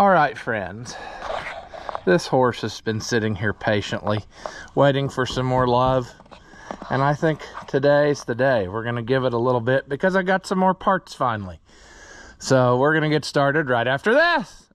All right, friends, this horse has been sitting here patiently waiting for some more love, and I think today's the day. We're gonna give it a little bit because I got some more parts finally. So we're gonna get started right after this.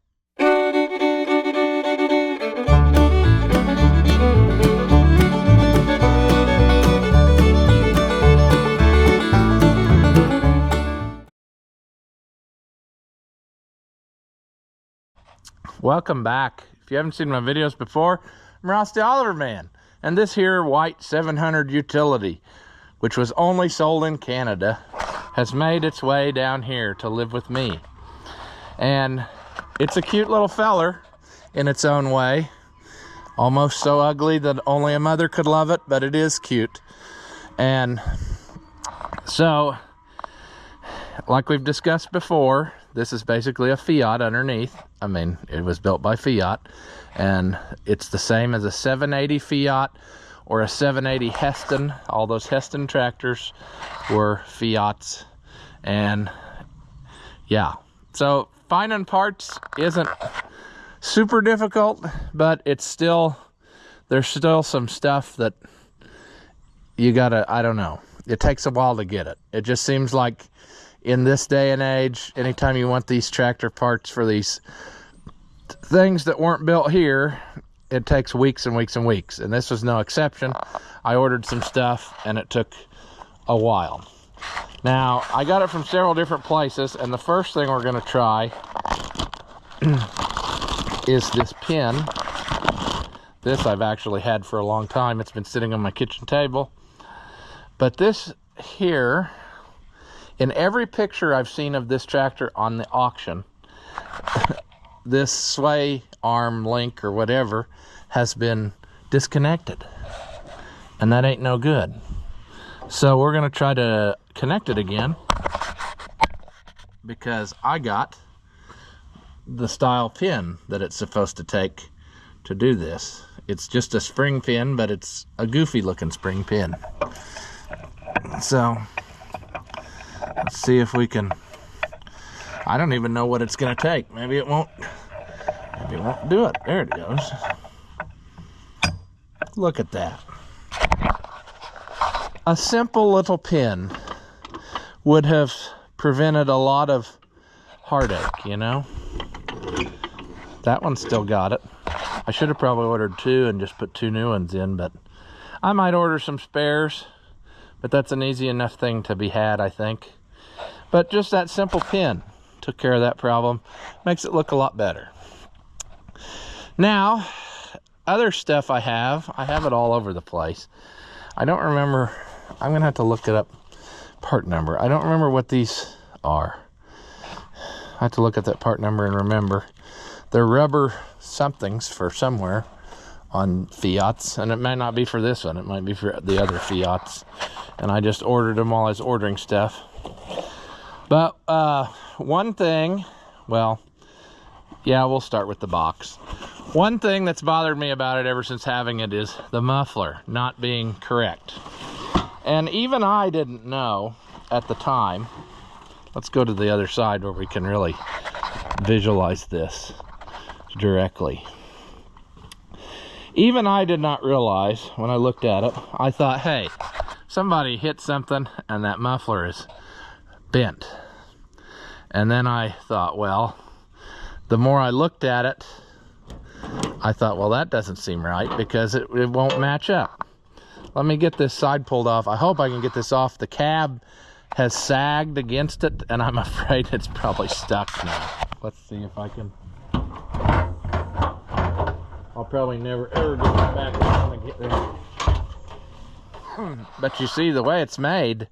Welcome back. If you haven't seen my videos before, I'm Rusty Oliver Man, and this here white 700 utility, which was only sold in Canada, has made its way down here to live with me. And it's a cute little feller in its own way, almost so ugly that only a mother could love it, but it is cute. And so, like we've discussed before, this is basically a Fiat underneath. I mean, it was built by Fiat, and it's the same as a 780 Fiat or a 780 Heston. All those Heston tractors were Fiats. And yeah, so finding parts isn't super difficult, but it's still, there's still some stuff that you gotta, I don't know, it takes a while to get it. It just seems like in this day and age, anytime you want these tractor parts for these things that weren't built here, it takes weeks and weeks and weeks. And this was no exception. I ordered some stuff and it took a while. Now, I got it from several different places, and the first thing we're gonna try is this pin. This I've actually had for a long time. It's been sitting on my kitchen table. But this here, in every picture I've seen of this tractor on the auction, this sway arm link or whatever has been disconnected, and that ain't no good. So we're gonna try to connect it again, because I got the style pin that it's supposed to take to do this. It's just a spring pin, but it's a goofy looking spring pin. So let's see if we can, I don't even know what it's gonna take. Maybe it won't do it. There it goes. Look at that. A simple little pin would have prevented a lot of heartache, you know? That one still got it. I should have probably ordered two and just put two new ones in, but I might order some spares, but that's an easy enough thing to be had, I think. But just that simple pin took care of that problem. Makes it look a lot better. Now, other stuff I have it all over the place. I don't remember, I'm gonna have to look it up, part number. I don't remember what these are. I have to look at that part number and remember. They're rubber somethings for somewhere on Fiats, and it may not be for this one, it might be for the other Fiats. And I just ordered them while I was ordering stuff. But one thing, well, yeah, we'll start with the box. One thing that's bothered me about it ever since having it is the muffler not being correct. And even I didn't know at the time. Let's go to the other side where we can really visualize this directly. Even I did not realize when I looked at it, I thought, hey, somebody hit something and that muffler is bent. And then I thought, well, the more I looked at it, I thought, well, that doesn't seem right, because it won't match up. Let me get this side pulled off. I hope I can get this off. The cab has sagged against it, and I'm afraid it's probably stuck now. Let's see if I can. I'll probably never ever get it back when I get there. But you see, the way it's made,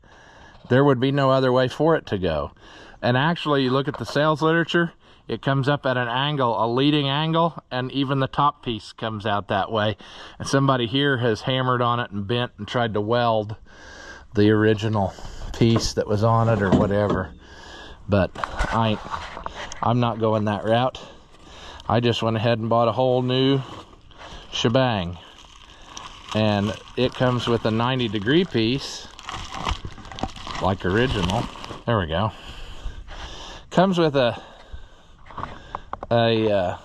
there would be no other way for it to go. And actually, you look at the sales literature, it comes up at an angle, a leading angle, and even the top piece comes out that way. And somebody here has hammered on it and bent and tried to weld the original piece that was on it or whatever. But I'm not going that route. I just went ahead and bought a whole new shebang. And it comes with a 90-degree piece, like original. There we go. Comes with a a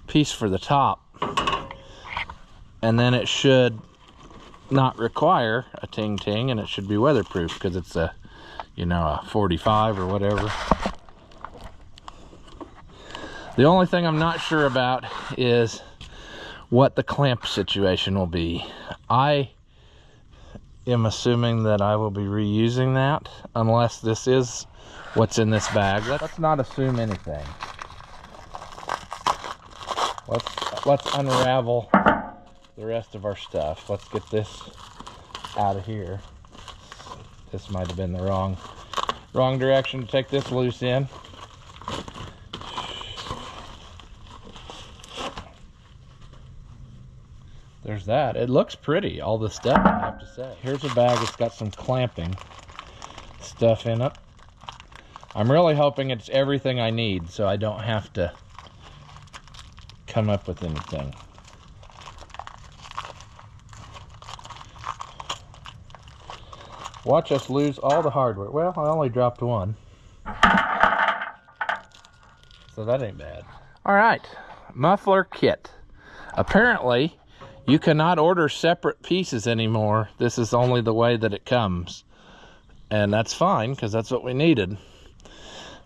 piece for the top, and then it should not require a ting-ting, and it should be weatherproof because it's a, you know, a 45 or whatever. The only thing I'm not sure about is what the clamp situation will be. I am assuming that I will be reusing that, unless this is what's in this bag. Let's not assume anything. Let's unravel the rest of our stuff. Let's get this out of here. This might have been the wrong direction to take this loose in. There's that. It looks pretty, all the stuff, I have to say. Here's a bag that's got some clamping stuff in it. I'm really hoping it's everything I need, so I don't have to come up with anything. Watch us lose all the hardware. Well, I only dropped one, so that ain't bad. All right, muffler kit. Apparently, you cannot order separate pieces anymore. This is only the way that it comes. And that's fine, because that's what we needed.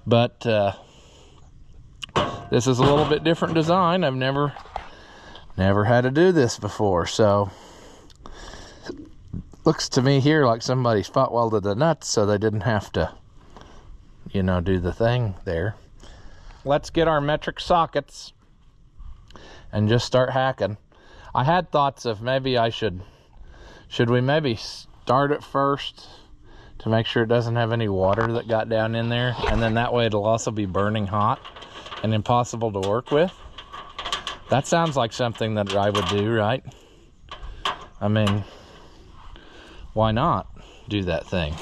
But this is a little bit different design. I've never had to do this before. So, looks to me here like somebody spot welded the nuts so they didn't have to, you know, do the thing there. Let's get our metric sockets and just start hacking. I had thoughts of maybe I should we maybe start it first to make sure it doesn't have any water that got down in there, and then that way it'll also be burning hot and impossible to work with. That sounds like something that I would do, right? I mean, why not do that thing?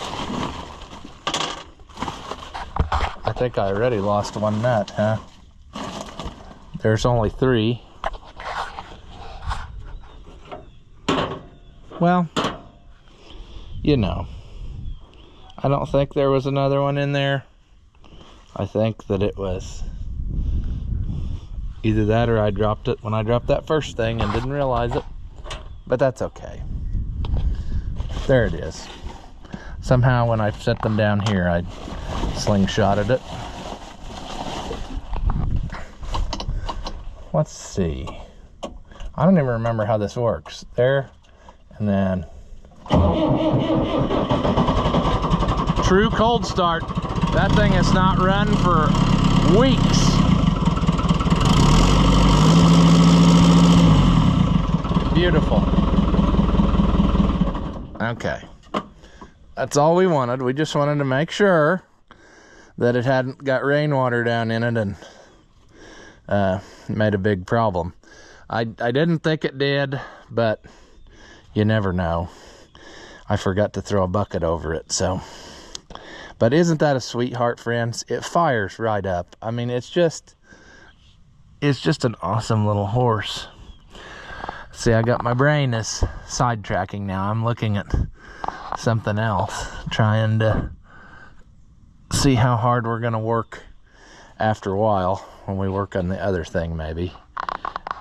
I think I already lost one nut, huh? There's only 3. Well, you know, I don't think there was another one in there. I think that it was either that or I dropped it when I dropped that first thing and didn't realize it. But that's okay. There it is. Somehow when I set them down here, I slingshotted it. Let's see. I don't even remember how this works. There. And then true cold start. That thing has not run for weeks. Beautiful. Okay. That's all we wanted. We just wanted to make sure that it hadn't got rainwater down in it and made a big problem. I didn't think it did, but you never know. I forgot to throw a bucket over it, so. But isn't that a sweetheart, friends? It fires right up. I mean, it's just an awesome little horse. See, I got my brain is sidetracking now. I'm looking at something else, trying to see how hard we're gonna work after a while when we work on the other thing, maybe.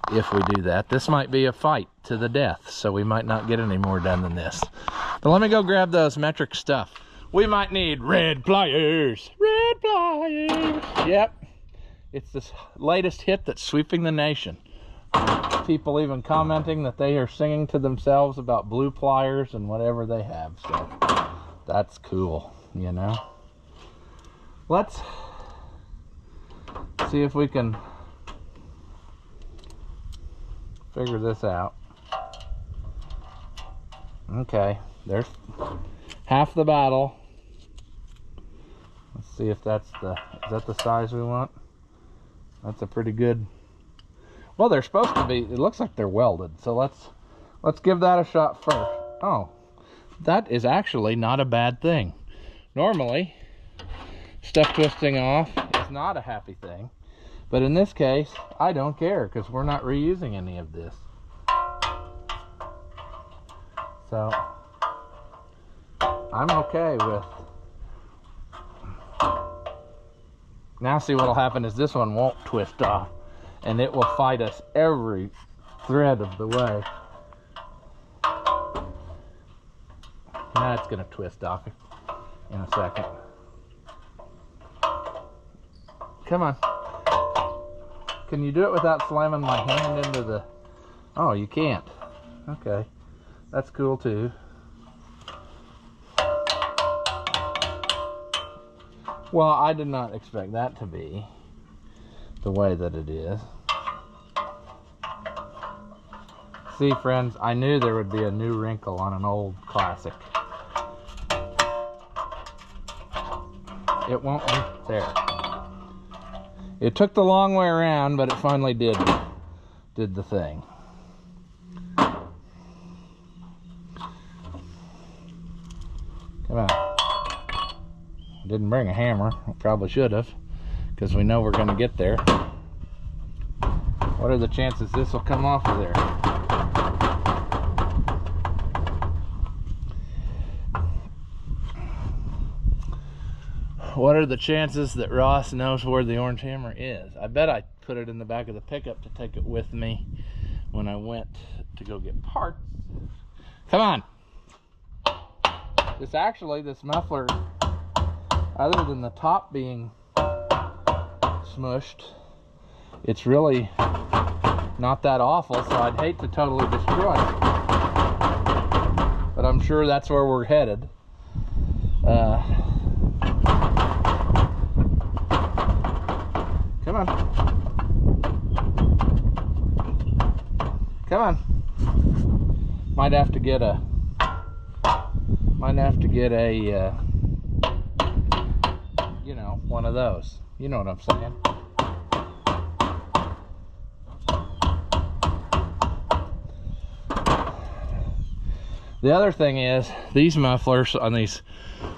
If we do that, this might be a fight to the death, so we might not get any more done than this. But let me go grab those metric stuff. We might need red pliers. Red pliers. Yep. It's this latest hit that's sweeping the nation. People even commenting that they are singing to themselves about blue pliers and whatever they have. So that's cool, you know. Let's see if we can figure this out. Okay, there's half the battle. Let's see if that's is that the size we want? That's a pretty good. Well, they're supposed to be. It looks like they're welded. So let's give that a shot first. Oh, that is actually not a bad thing. Normally, stuff twisting off is not a happy thing. But in this case, I don't care because we're not reusing any of this. So, I'm okay with Now see what'll happen is this one won't twist off, and it will fight us every thread of the way. Now it's gonna twist off in a second. Come on. Can you do it without slamming my hand into the... Oh, you can't. Okay. That's cool too. Well, I did not expect that to be the way that it is. See, friends, I knew there would be a new wrinkle on an old classic. It won't be there. It took the long way around, but it finally did the thing. Come on. Didn't bring a hammer. I probably should have, because we know we're going to get there. What are the chances this will come off of there? What are the chances that Ross knows where the orange hammer is? I bet I put it in the back of the pickup to take it with me when I went to go get parts. Come on. This muffler, other than the top being smushed, it's really not that awful, so I'd hate to totally destroy it. But I'm sure that's where we're headed. Come on. Come on. Might have to get a you know, one of those. You know what I'm saying? The other thing is, these mufflers on these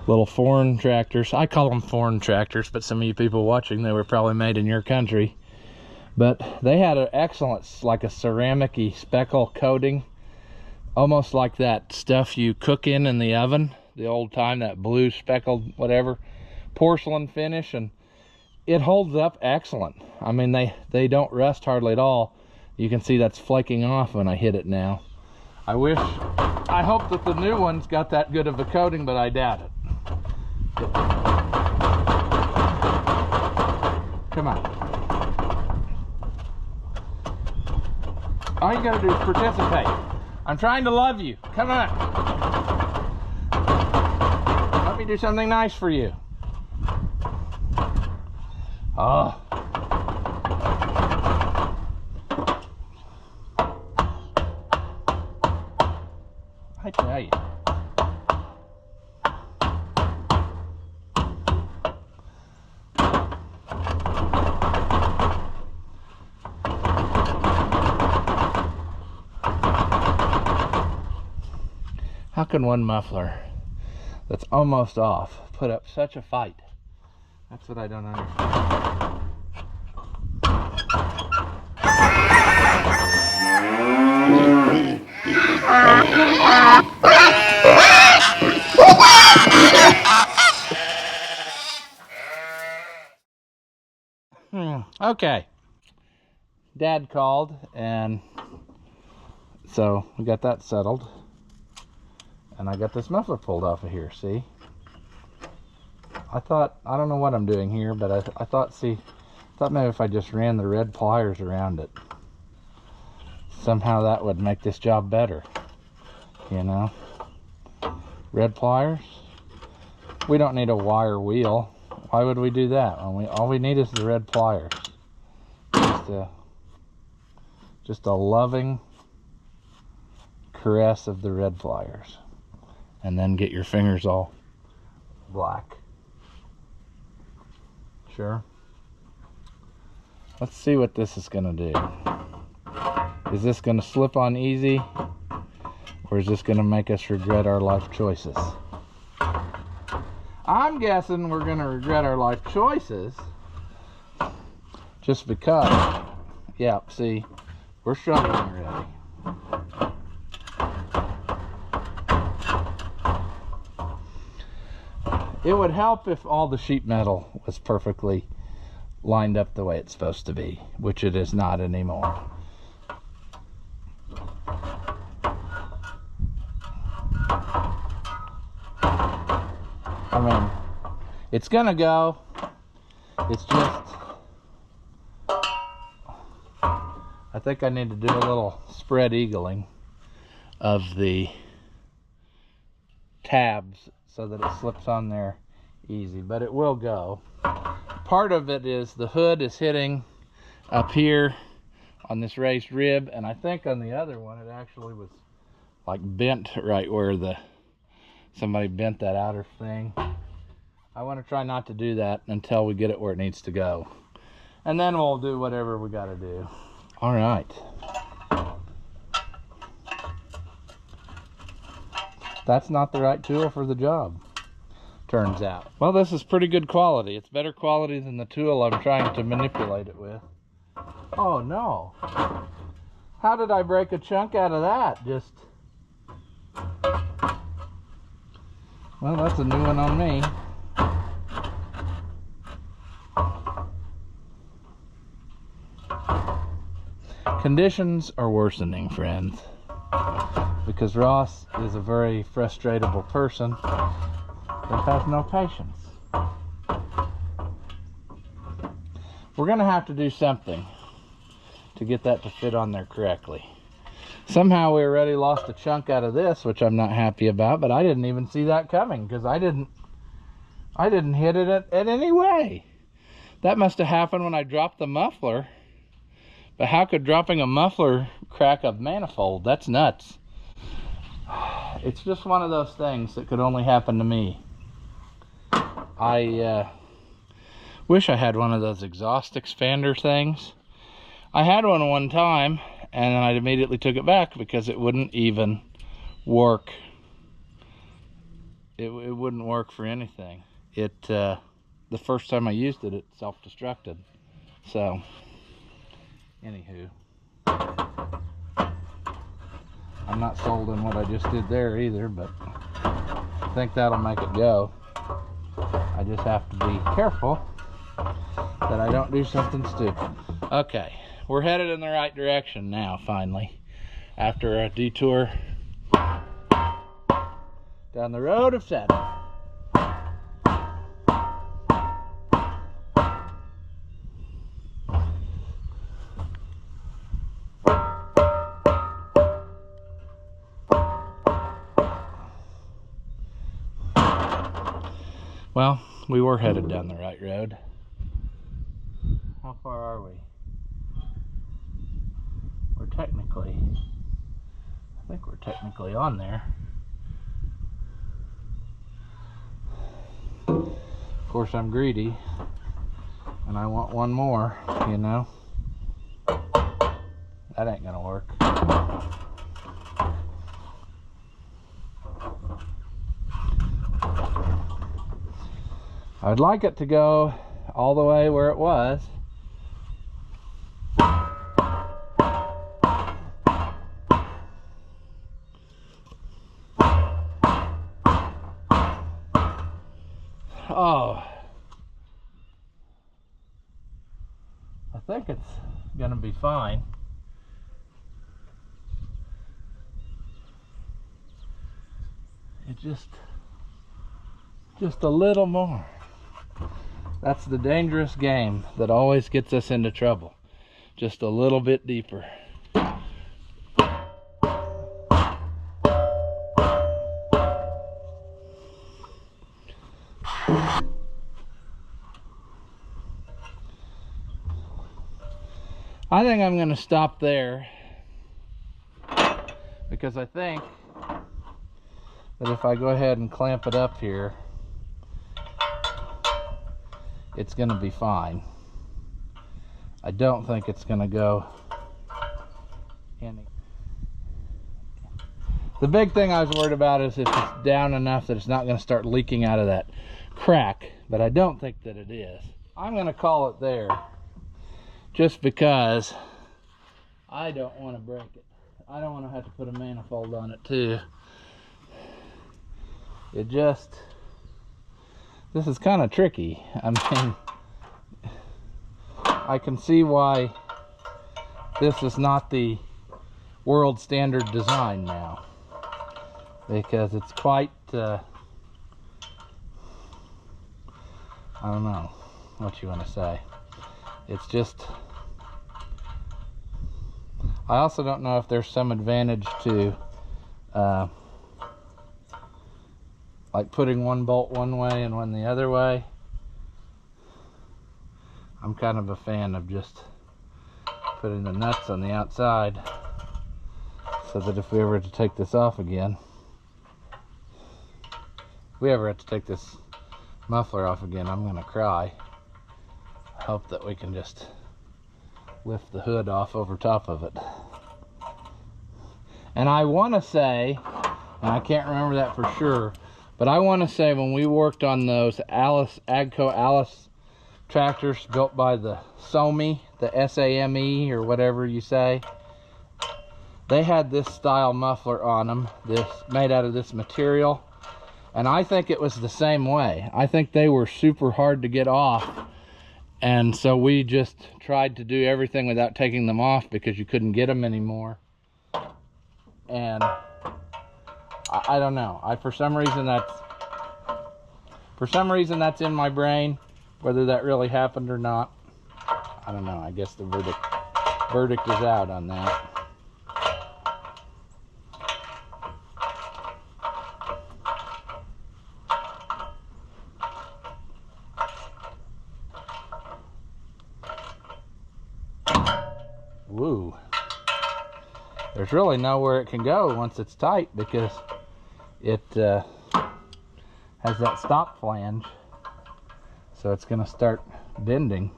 little foreign tractors, I call them foreign tractors, but some of you people watching, they were probably made in your country. But they had an excellent, like a ceramic-y speckle coating, almost like that stuff you cook in the oven, the old time, that blue speckled whatever, porcelain finish, and it holds up excellent. I mean, they don't rust hardly at all. You can see that's flaking off when I hit it now. I hope that the new one's got that good of a coating, but I doubt it. Come on. All you gotta do is participate. I'm trying to love you. Come on. Let me do something nice for you. Oh. I tell you. How can one muffler that's almost off put up such a fight? That's what I don't understand. Okay. Dad called, and so we got that settled. And I got this muffler pulled off of here, see? I don't know what I'm doing here, but I thought maybe if I just ran the red pliers around it, somehow that would make this job better, you know? Red pliers? We don't need a wire wheel. Why would we do that? All we need is the red pliers. Just a loving caress of the red pliers. And then get your fingers all black. Sure. Let's see what this is gonna do. Is this gonna slip on easy? Or is this gonna make us regret our life choices? I'm guessing we're gonna regret our life choices. Just because. Yeah, see, we're struggling already. It would help if all the sheet metal was perfectly lined up the way it's supposed to be, which it is not anymore. I mean, it's gonna go. It's just, I think I need to do a little spread eagling of the tabs so that it slips on there easy, but it will go. Part of it is the hood is hitting up here on this raised rib, and I think on the other one it actually was like bent right where somebody bent that outer thing. I want to try not to do that until we get it where it needs to go, and then we'll do whatever we got to do. All right, that's not the right tool for the job, turns out. Well, this is pretty good quality. It's better quality than the tool I'm trying to manipulate it with. Oh no, how did I break a chunk out of that? Just, well, that's a new one on me. Conditions are worsening, friends, because Ross is a very frustratable person that has no patience. We're gonna have to do something to get that to fit on there correctly. Somehow we already lost a chunk out of this, which I'm not happy about, but I didn't even see that coming because I didn't hit it at any way. That must have happened when I dropped the muffler. But how could dropping a muffler crack a manifold? That's nuts. It's just one of those things that could only happen to me. I wish I had one of those exhaust expander things. I had one time, and then I immediately took it back because it wouldn't even work. It wouldn't work for anything. The first time I used it, it self-destructed. So, anywho, I'm not sold on what I just did there either, but I think that'll make it go. I just have to be careful that I don't do something stupid. Okay, we're headed in the right direction now, finally, after a detour down the road of Saturn. Well, we were headed down the right road. How far are we? I think we're technically on there. Of course, I'm greedy, and I want one more, you know. That ain't gonna work. I'd like it to go all the way where it was. Oh, I think it's gonna be fine. It just a little more. That's the dangerous game that always gets us into trouble. Just a little bit deeper. I think I'm going to stop there because I think that if I go ahead and clamp it up here, it's going to be fine. I don't think it's going to go any. The big thing I was worried about is if it's down enough that it's not going to start leaking out of that crack, but I don't think that it is. I'm going to call it there just because I don't want to break it. I don't want to have to put a manifold on it too. This is kind of tricky. I mean, I can see why this is not the world standard design now, because it's quite I don't know what you want to say. It's just, I also don't know if there's some advantage to like putting one bolt one way and one the other way. I'm kind of a fan of just putting the nuts on the outside, so that if we ever have to take this off again, if we ever have to take this muffler off again, I'm gonna cry. I hope that we can just lift the hood off over top of it. And I want to say, and I can't remember that for sure, but I want to say when we worked on those Agco Alice tractors built by the SOME, the SAME or whatever you say, they had this style muffler on them, this made out of this material, and I think it was the same way. I think they were super hard to get off, and so we just tried to do everything without taking them off because you couldn't get them anymore. And I don't know, for some reason that's in my brain. Whether that really happened or not, I don't know. I guess the verdict is out on that. Woo. There's really nowhere it can go once it's tight, because it has that stop flange. So it's going to start bending.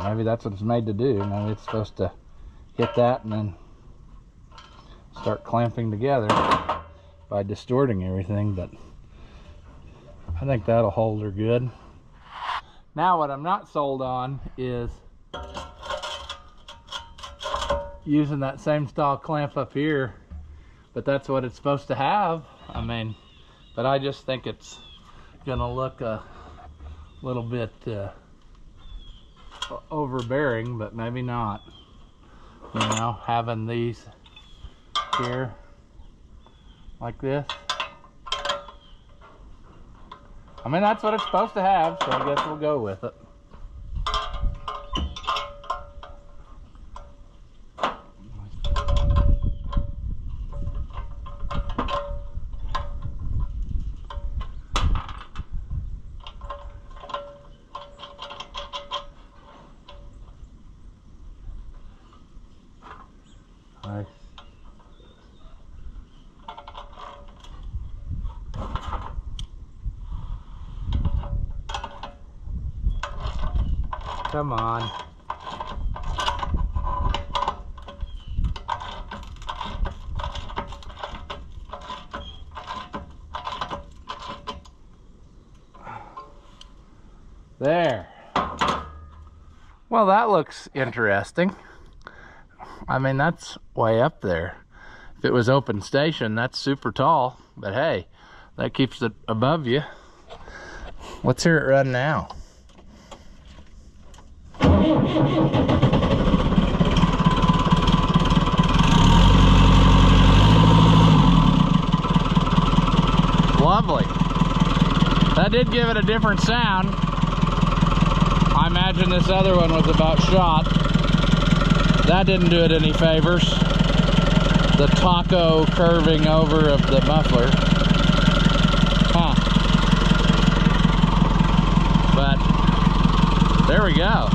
Maybe that's what it's made to do. Maybe it's supposed to hit that and then start clamping together by distorting everything, but I think that'll hold her good. Now what I'm not sold on is using that same style clamp up here, but that's what it's supposed to have. I mean, but I just think it's gonna look a little bit overbearing, but maybe not. You know, having these here like this. I mean, that's what it's supposed to have, so I guess we'll go with it. Nice. Come on. There. Well, that looks interesting. I mean, that's way up there. If it was open station, that's super tall, but hey, that keeps it above you. Let's hear it run now. Lovely. That did give it a different sound. I imagine this other one was about shot. That didn't do it any favors. The taco curving over of the muffler. Huh. But there we go.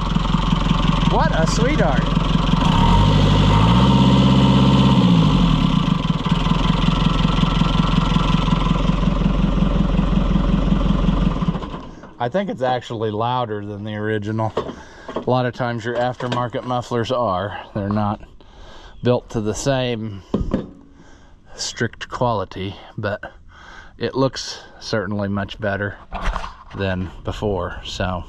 What a sweetheart. I think it's actually louder than the original. A lot of times your aftermarket mufflers are. They're not built to the same strict quality, but it looks certainly much better than before. So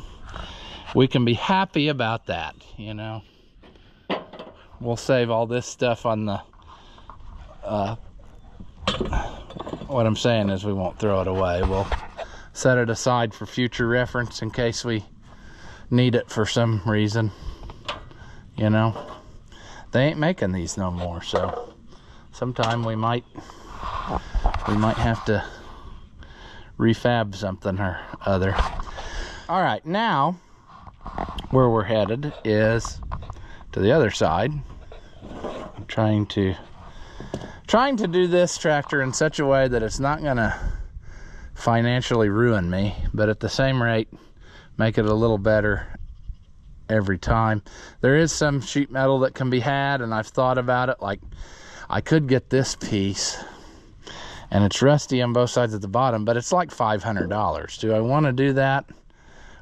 we can be happy about that, you know. We'll save all this stuff on the, what I'm saying is we won't throw it away. We'll set it aside for future reference in case we need it for some reason. You know, they ain't making these no more, so sometime we might have to refab something or other. All right, now where we're headed is to the other side. I'm trying to do this tractor in such a way that it's not gonna financially ruin me, but at the same rate make it a little better every time. There is some sheet metal that can be had, and I've thought about it. Like, I could get this piece, and it's rusty on both sides at the bottom, but it's like $500. Do I want to do that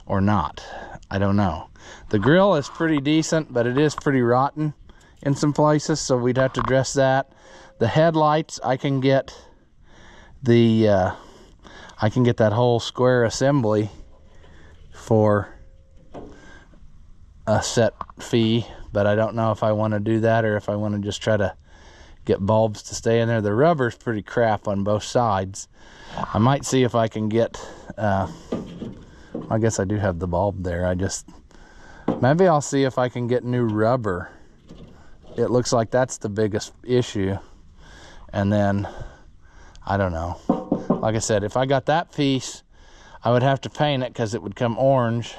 or not? I don't know. The grill is pretty decent, but it is pretty rotten in some places, so we'd have to address that. The headlights, I can get that whole square assembly for a set fee, but I don't know if I want to do that or if I want to just try to get bulbs to stay in there. The rubber's pretty crap on both sides. I might see if I can get I guess I do have the bulb there. Maybe I'll see if I can get new rubber. It looks like that's the biggest issue. And then I don't know, like I said, if I got that piece, I would have to paint it because it would come orange,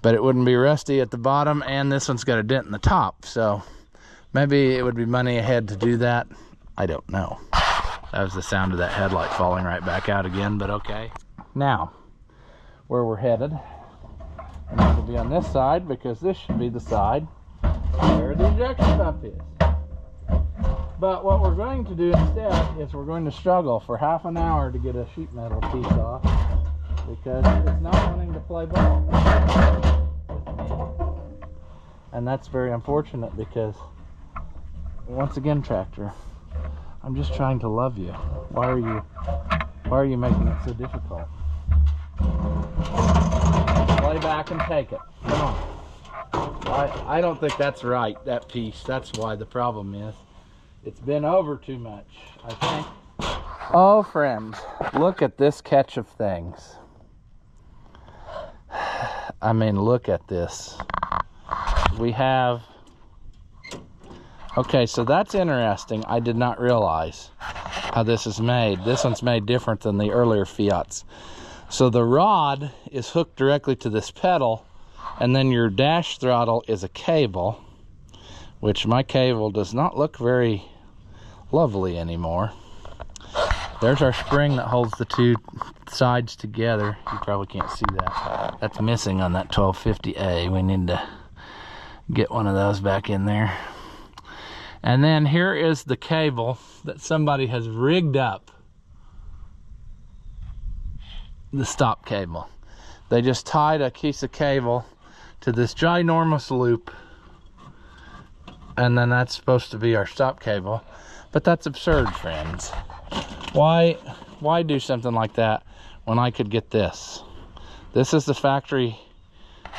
but it wouldn't be rusty at the bottom, and this one's got a dent in the top, so maybe it would be money ahead to do that. I don't know. That was the sound of that headlight falling right back out again, but okay. Now, where we're headed, and this will be on this side because this should be the side where the injection pump is. But what we're going to do instead is we're going to struggle for half an hour to get a sheet metal piece off because it's not wanting to play ball. And that's very unfortunate because, once again, tractor, I'm just trying to love you. Why are you making it so difficult? Lay back and take it. Come on. I don't think that's right, that piece. That's why the problem is. It's been over too much, I think. Oh, friends, look at this catch of things. I mean, look at this. We have... Okay, so that's interesting. I did not realize how this is made. This one's made different than the earlier Fiats. So the rod is hooked directly to this pedal, and then your dash throttle is a cable, which my cable does not look very lovely anymore. There's our spring that holds the two sides together. You probably can't see that. That's missing on that 1250A. We need to get one of those back in there. And then here is the cable that somebody has rigged up. The stop cable. They just tied a piece of cable to this ginormous loop, and then that's supposed to be our stop cable. But that's absurd, friends. Why do something like that when I could get this? This is the factory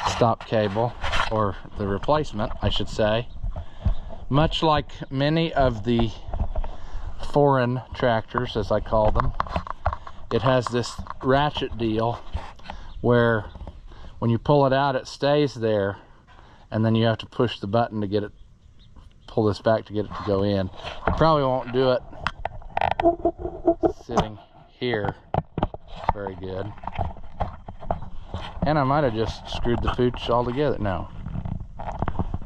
stop cable, or the replacement, I should say. Much like many of the foreign tractors, as I call them, it has this ratchet deal where when you pull it out, it stays there, and then you have to push the button to get it, pull this back to get it to go in. You probably won't do it sitting here very good. And I might have just screwed the pooch altogether. No.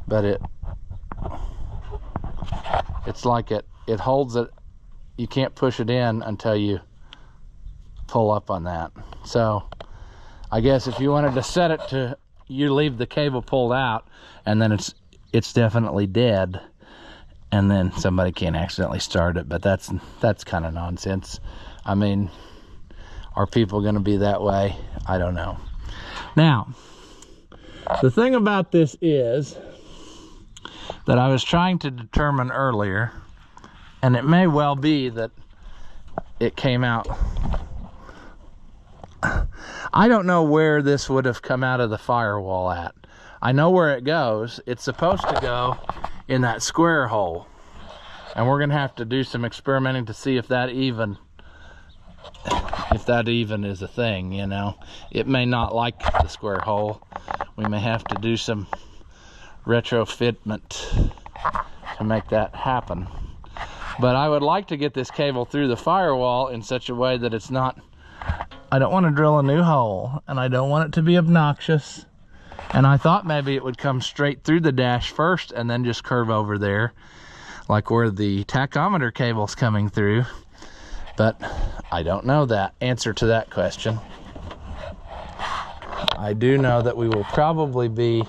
But it's like it holds it. You can't push it in until you pull up on that. So I guess if you wanted to set it to, you leave the cable pulled out, and then it's definitely dead, and then somebody can't accidentally start it. But that's kind of nonsense. I mean, are people going to be that way? I don't know. Now, the thing about this is that I was trying to determine earlier, and it may well be that it came out. I don't know where this would have come out of the firewall at. I know where it goes. It's supposed to go in that square hole, and we're gonna have to do some experimenting to see if that even is a thing, you know. It may not like the square hole, we may have to do some retrofitment to make that happen. But I would like to get this cable through the firewall in such a way that it's not, I don't want to drill a new hole, and I don't want it to be obnoxious. And I thought maybe it would come straight through the dash first and then just curve over there, like where the tachometer cable's coming through. But I don't know that answer to that question. I do know that we will probably be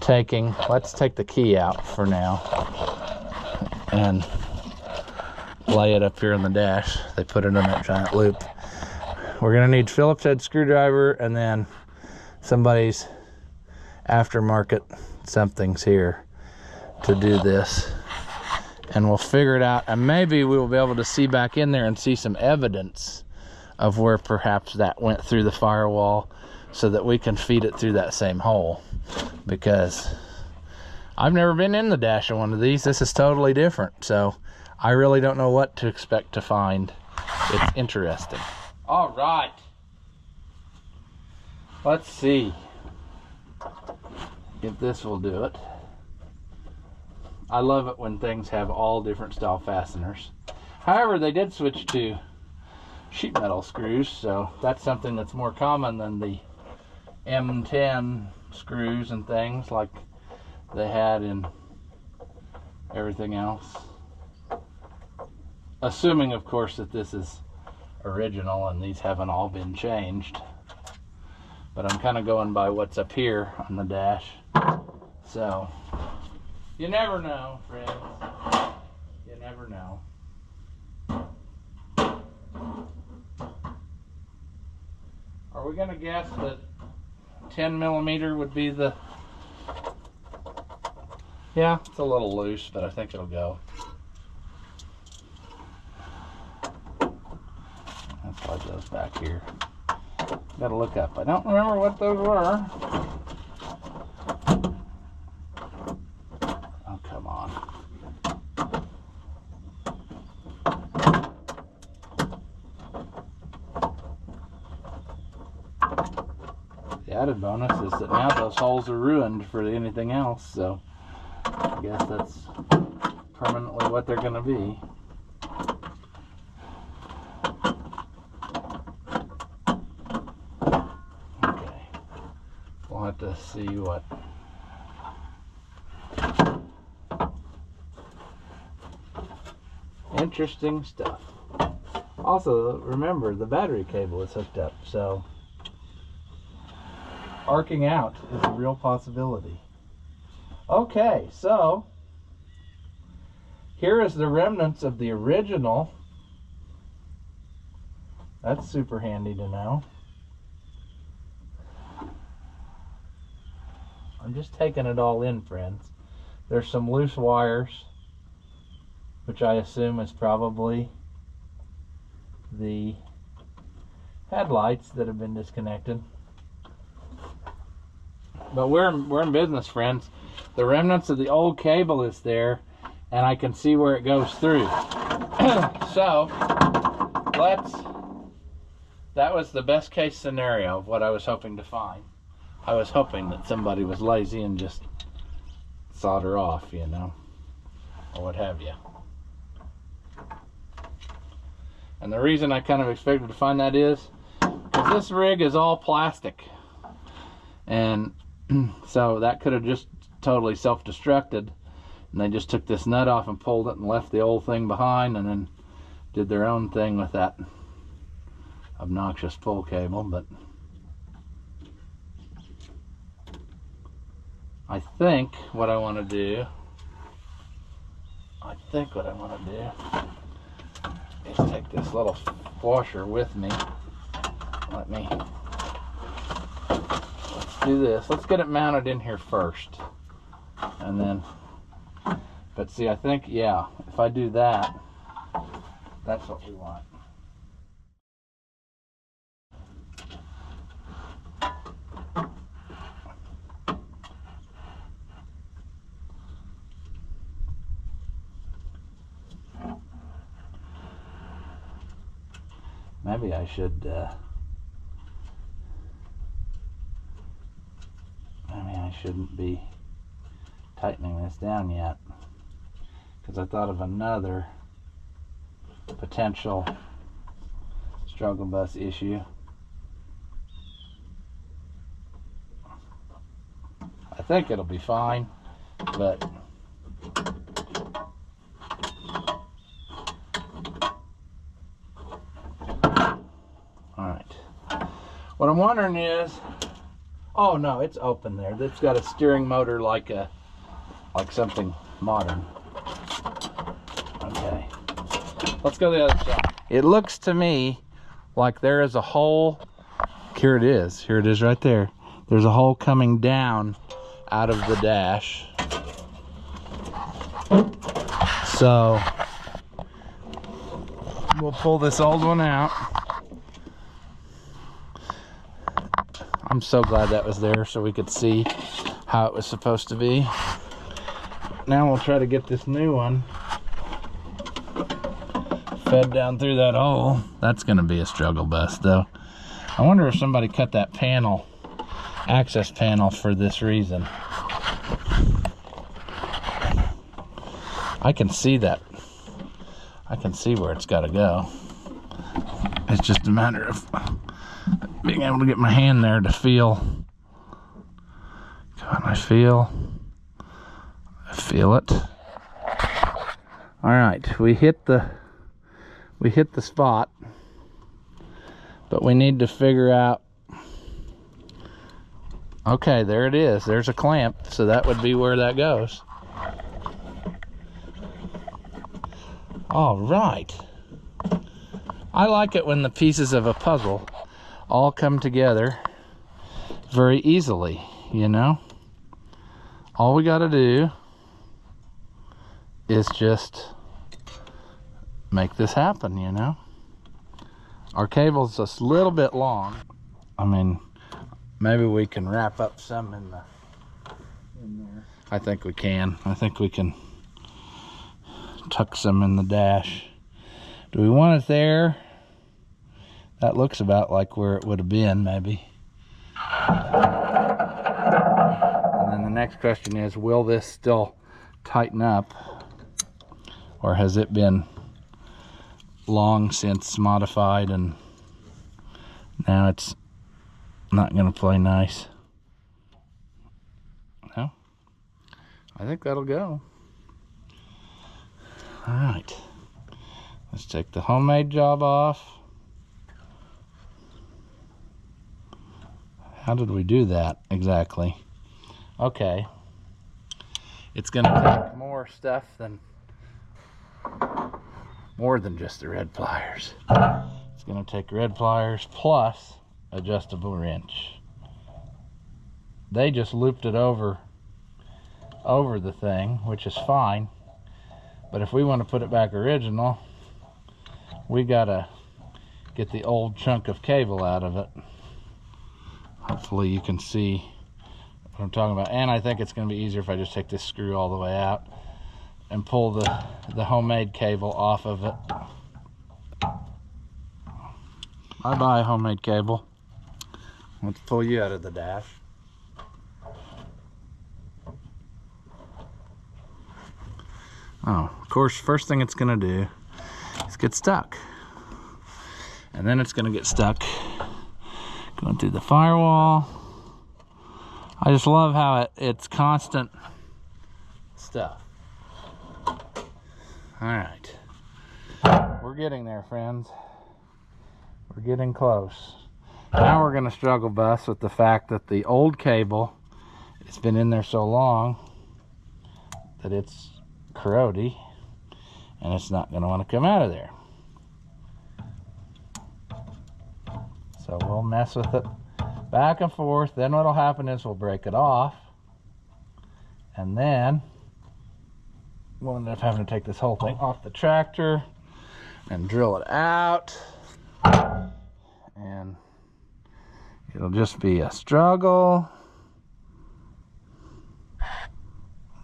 taking, let's take the key out for now and lay it up here in the dash. They put it in that giant loop. We're gonna need Phillips head screwdriver and then somebody's aftermarket something's here to do this, and we'll figure it out, and maybe we will be able to see back in there and see some evidence of where perhaps that went through the firewall so that we can feed it through that same hole, because I've never been in the dash of one of these. This is totally different, so I really don't know what to expect to find. It's interesting. All right, let's see if this will do it. I love it when things have all different style fasteners. However, they did switch to sheet metal screws, so that's something that's more common than the M10 screws and things like they had in everything else. Assuming, of course, that this is original and these haven't all been changed. But I'm kind of going by what's up here on the dash. So, you never know, friends. You never know. Are we going to guess that 10 millimeter would be the... Yeah, it's a little loose, but I think it'll go. Let's slide those back here. Gotta look up. I don't remember what those were. Oh, come on. The added bonus is that now those holes are ruined for anything else, so I guess that's permanently what they're gonna be. To see what interesting stuff. Also, remember the battery cable is hooked up, so arcing out is a real possibility. Okay, so here is the remnants of the original. That's super handy to know. I'm just taking it all in, friends. There's some loose wires, which I assume is probably the headlights that have been disconnected. But we're in business, friends. The remnants of the old cable is there, and I can see where it goes through. So, that was the best case scenario of what I was hoping to find. I was hoping that somebody was lazy and just solder off, you know, or what have you. And the reason I kind of expected to find that is because this rig is all plastic. And so that could have just totally self-destructed. And they just took this nut off and pulled it and left the old thing behind and then did their own thing with that obnoxious pull cable. But I think what I want to do is take this little washer with me. Let's do this. Let's get it mounted in here first. And then, but see, I think, yeah, if I do that, that's what we want. Maybe I should shouldn't be tightening this down yet, because I thought of another potential struggle bus issue. I think it'll be fine, but alright. What I'm wondering is, oh no, it's open there. It's got a steering motor like something modern. Okay. Let's go the other side. It looks to me like there is a hole. Here it is. Here it is right there. There's a hole coming down out of the dash. So we'll pull this old one out. I'm so glad that was there so we could see how it was supposed to be. Now we'll try to get this new one fed down through that hole. That's gonna be a struggle bus though. I wonder if somebody cut that panel, access panel, for this reason. I can see that. I can see where it's gotta go. It's just a matter of being able to get my hand there to feel. Come on, I feel it. All right, we hit the spot, but we need to figure out. Okay, there it is. There's a clamp, so that would be where that goes. All right. I like it when the pieces of a puzzle all come together very easily, you know? All we got to do is just make this happen, you know? Our cable's just a little bit long. I mean, maybe we can wrap up some in there. I think we can. I think we can tuck some in the dash. Do we want it there? That looks about like where it would have been, maybe. And then the next question is, will this still tighten up? Or has it been long since modified and now it's not going to play nice? No? I think that'll go. All right. Let's take the homemade job off. How did we do that exactly? Okay. It's going to take more stuff than just the red pliers. It's going to take red pliers plus adjustable wrench. They just looped it over the thing, which is fine. But if we want to put it back original, we got to get the old chunk of cable out of it. Hopefully you can see what I'm talking about. And I think it's going to be easier if I just take this screw all the way out and pull the homemade cable off of it. Bye-bye, homemade cable. Let's pull you out of the dash. Oh, of course, first thing it's going to do is get stuck. And then it's going to get stuck going through the firewall. I just love how it's constant stuff. All right, we're getting there, friends. We're getting close. Now we're going to struggle bus with the fact that the old cable, it's been in there so long that it's corrody and it's not going to want to come out of there. So we'll mess with it back and forth. Then what'll happen is we'll break it off, and then we'll end up having to take this whole thing off the tractor and drill it out, and it'll just be a struggle.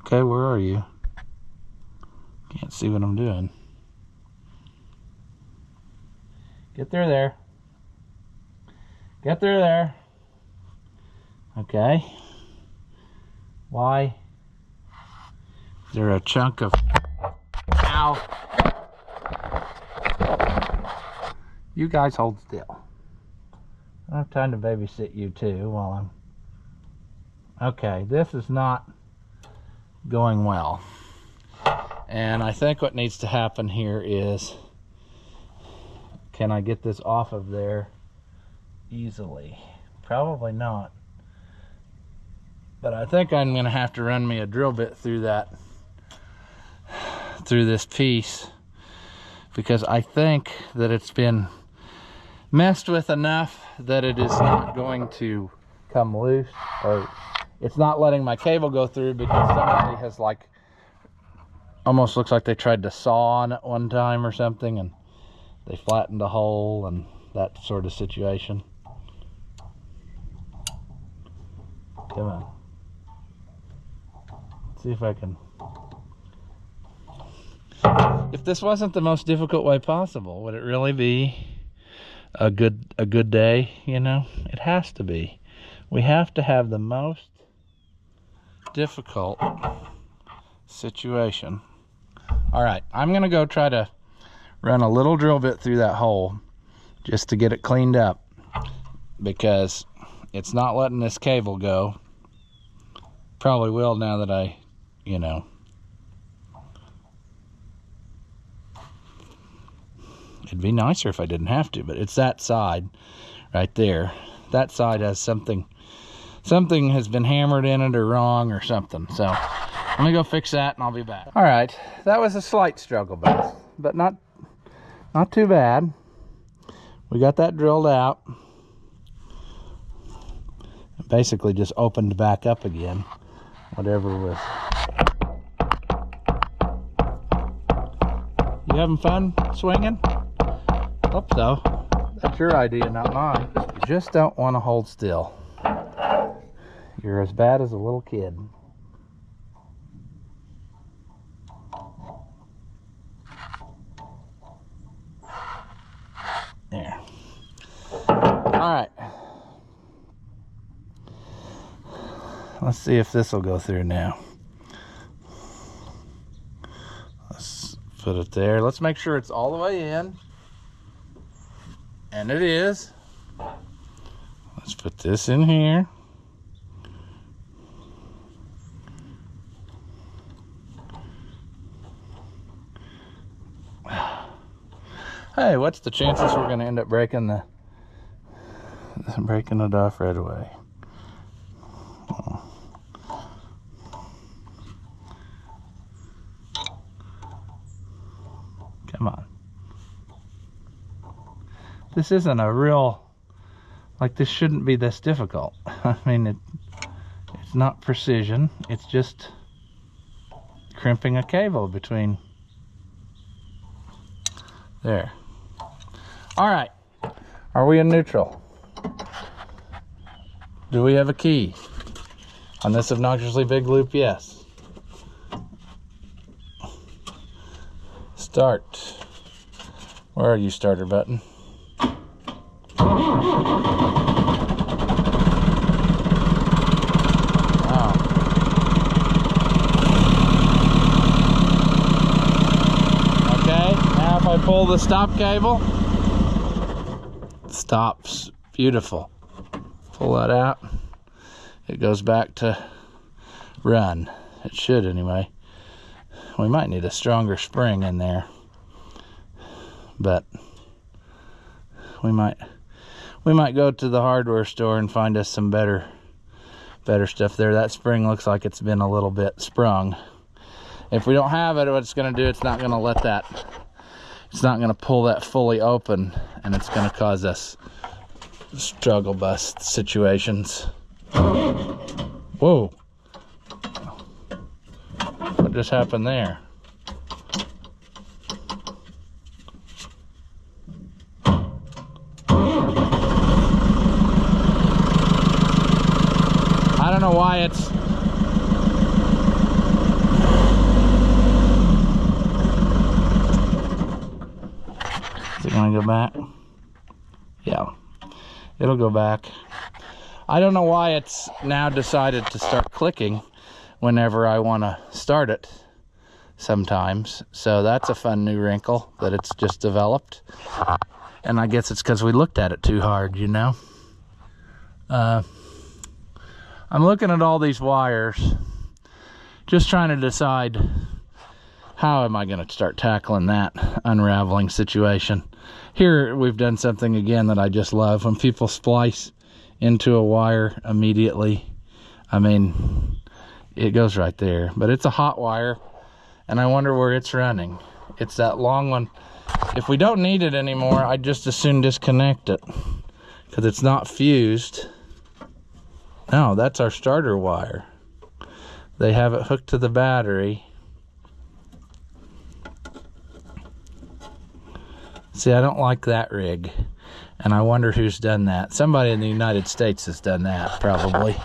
Okay, where are you? Can't see what I'm doing. Get through there. Get through there. Okay. Why? Is there a chunk of... Ow! You guys hold still. I don't have time to babysit you too while I'm... Okay, this is not going well. And I think what needs to happen here is, can I get this off of there easily? Probably not. But I think I'm gonna have to run me a drill bit through this piece, because I think that it's been messed with enough that it is not going to come loose, or it's not letting my cable go through because somebody has, like, almost looks like they tried to saw on it one time or something and they flattened a hole and that sort of situation. Come on. Let's see if I can... If this wasn't the most difficult way possible, would it really be a good day, you know? It has to be. We have to have the most difficult situation. All right, I'm gonna go try to run a little drill bit through that hole just to get it cleaned up, because it's not letting this cable go. Probably will now that I, you know. It'd be nicer if I didn't have to, but it's that side right there. That side has something has been hammered in it or wrong or something. So let me go fix that and I'll be back. All right, that was a slight struggle, but not too bad. We got that drilled out. It basically just opened back up again, whatever was. You having fun swinging? Hope so. That's your idea, not mine. You just don't want to hold still. You're as bad as a little kid. There. All right. Let's see if this will go through now. Let's put it there. Let's make sure it's all the way in. And it is. Let's put this in here. Hey, what's the chances we're going to end up breaking it off right away? Come on. This isn't a real, like, this shouldn't be this difficult. I mean, it's not precision. It's just crimping a cable between there. All right, are we in neutral? Do we have a key on this obnoxiously big loop? Yes. Start. Where are you, starter button? Oh. Okay, now if I pull the stop cable, it stops. Beautiful. Pull that out. It goes back to run. It should anyway. We might need a stronger spring in there, but we might go to the hardware store and find us some better stuff there. That spring looks like it's been a little bit sprung. If we don't have it, what it's going to do, it's not going to let that, it's not going to pull that fully open, and it's going to cause us struggle bus situations. Whoa. What just happened there? I don't know why it's... Is it going to go back? Yeah, it'll go back. I don't know why it's now decided to start clicking. whenever I want to start it sometimes. So that's a fun new wrinkle that it's just developed. And I guess it's because we looked at it too hard, you know. I'm looking at all these wires, just trying to decide how am I going to start tackling that unraveling situation. Here we've done something again that I just love. When people splice into a wire immediately, I mean, it goes right there. But it's a hot wire, and I wonder where it's running. It's that long one. If we don't need it anymore, I'd just as soon disconnect it, because it's not fused. No, that's our starter wire. They have it hooked to the battery. See, I don't like that rig, and I wonder who's done that. Somebody in the United States has done that, probably.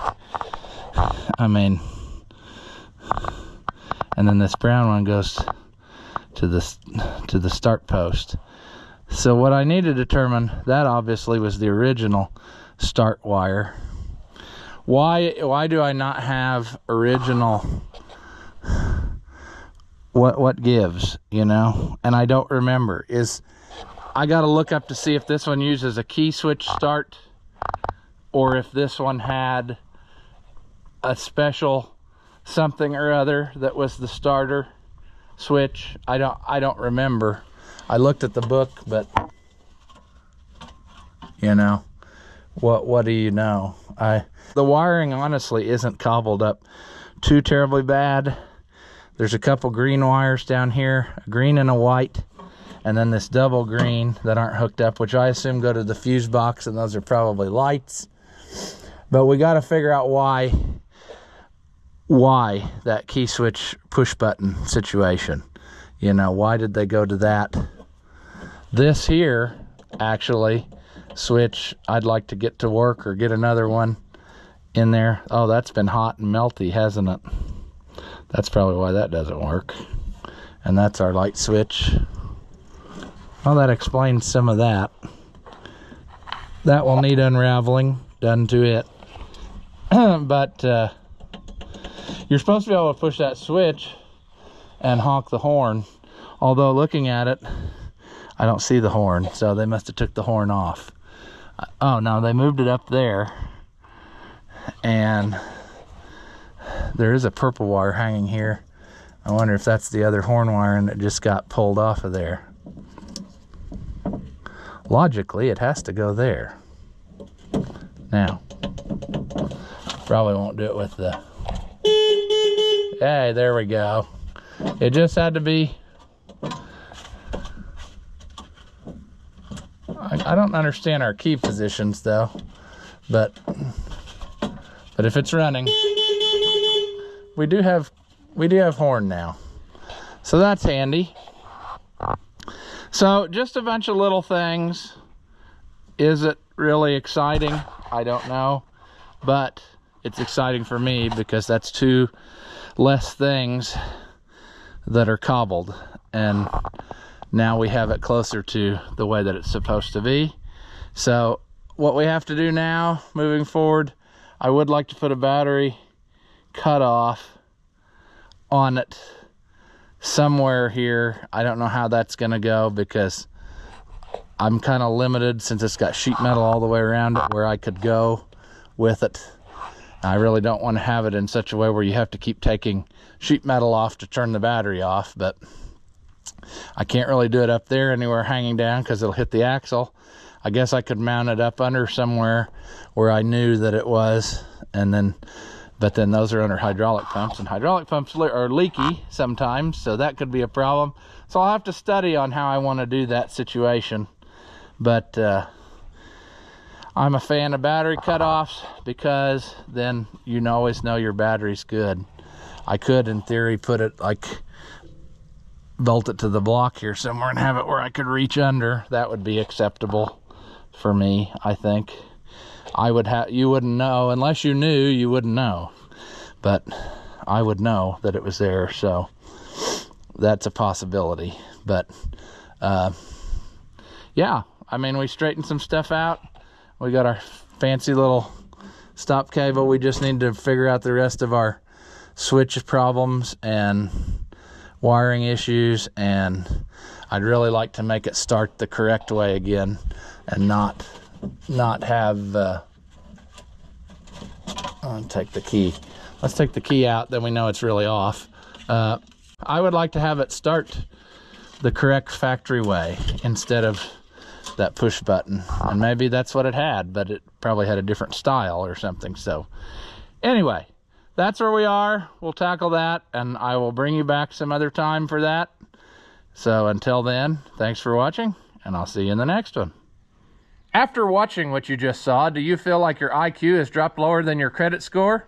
I mean, and then this brown one goes to the start post. So what I need to determine, that obviously was the original start wire. Why do I not have original what gives, you know? And I don't remember. I got to look up to see if this one uses a key switch start, or if this one had a special something or other that was the starter switch. I don't remember. I looked at the book, but you know, what do you know? The wiring honestly isn't cobbled up too terribly bad. There's a couple green wires down here, a green and a white, and then this double green that aren't hooked up, which I assume go to the fuse box, and those are probably lights. But we got to figure out why that key switch push button situation. You know, why did they go to that? This here, actually, switch, I'd like to get to work or get another one in there. Oh, that's been hot and melty, hasn't it? That's probably why that doesn't work. And that's our light switch. Well, that explains some of that. That will need unraveling done to it. But you're supposed to be able to push that switch and honk the horn. Although looking at it, I don't see the horn, so they must have took the horn off. Oh no, they moved it up there. And there is a purple wire hanging here. I wonder if that's the other horn wire and it just got pulled off of there. Logically, it has to go there. Now, probably won't do it with the... Hey, there we go. It just had to be... I don't understand our key positions though, but if it's running, we do have horn now, so that's handy. So just a bunch of little things. Is it really exciting? I don't know, but it's exciting for me because that's two less things that are cobbled, and now we have it closer to the way that it's supposed to be. So what we have to do now, moving forward, I would like to put a battery cutoff on it somewhere here. I don't know how that's gonna go because I'm kind of limited since it's got sheet metal all the way around it where I could go with it. I really don't want to have it in such a way where you have to keep taking sheet metal off to turn the battery off, but I can't really do it up there anywhere hanging down because it'll hit the axle. I guess I could mount it up under somewhere where I knew that it was, and then, but then those are under hydraulic pumps, and hydraulic pumps are leaky sometimes, so that could be a problem. So I'll have to study on how I want to do that situation. But I'm a fan of battery cutoffs because then you always know your battery's good. I could, in theory, put it like, bolt it to the block here somewhere and have it where I could reach under. That would be acceptable for me, I think. You wouldn't know unless you knew. You wouldn't know, but I would know that it was there, so that's a possibility. But yeah, I mean, we straightened some stuff out. We got our fancy little stop cable. We just need to figure out the rest of our switch problems and wiring issues, and I'd really like to make it start the correct way again and not have I'll take the key. Let's take the key out, then we know it's really off. I would like to have it start the correct factory way instead of that push button, and maybe that's what it had, but it probably had a different style or something. So anyway, that's where we are. We'll tackle that, and I will bring you back some other time for that. So until then, thanks for watching, and I'll see you in the next one. After watching what you just saw, do you feel like your IQ has dropped lower than your credit score?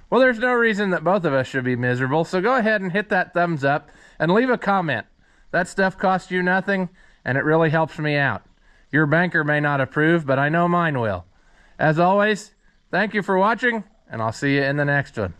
Well, there's no reason that both of us should be miserable, so go ahead and hit that thumbs up and leave a comment. That stuff costs you nothing, and it really helps me out. Your banker may not approve, but I know mine will. As always, thank you for watching, and I'll see you in the next one.